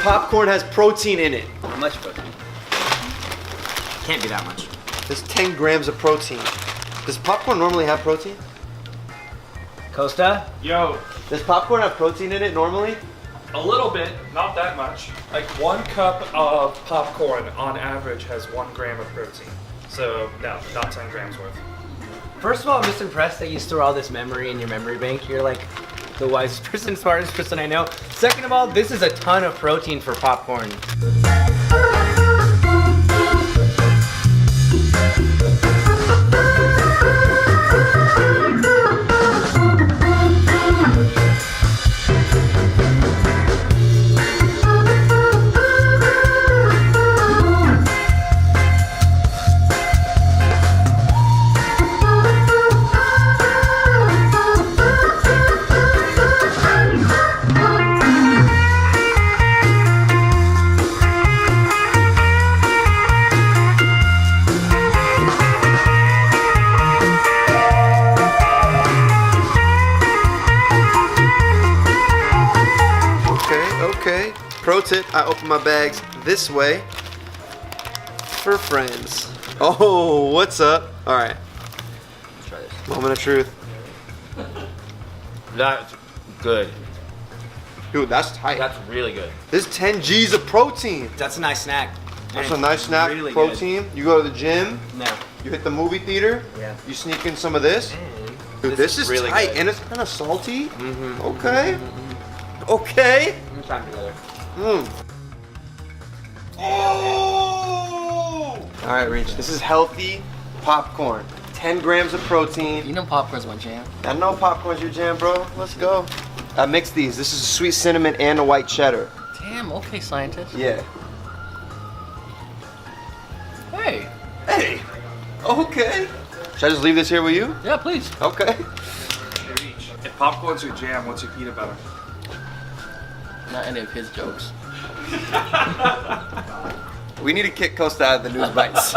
popcorn has protein in it. How much protein? Can't be that much. There's 10 grams of protein. Does popcorn normally have protein? Costa? Yo, Does popcorn have protein in it normally? a little bit, not that much. Like 1 cup of popcorn on average has 1 gram of protein. So no, not 10 grams worth. First of all, I'm just impressed that you store all this memory in your memory bank. You're like the wisest person, smartest person I know. Second of all, this is a ton of protein for popcorn. Okay. Pro tip, I open my bags this way for friends. Oh, what's up? All right. Let's try this. Moment of truth. That's good. Dude, that's tight. That's really good. This is 10 G's of protein. That's a nice snack. That's And a nice snack. really Protein. You go to the gym, No. you hit the movie theater, Yeah. you sneak in some of this. Dude, this is really tight good. and it's kind of salty. Mm-hmm. Okay. Okay. Let's try them together. Mm. Oh! All right, Reach. This is healthy popcorn. 10 grams of protein. You know popcorn's my jam. I know popcorn's your jam, bro. Let's go. I mixed these. This is a sweet cinnamon and a white cheddar. Damn, okay, scientist. Yeah. Hey. Hey. Okay. Should I just leave this here with you? Yeah, please. Okay. If popcorn's your jam, what's your peanut butter? Not any of his jokes. We need to kick Costa out of the news bites.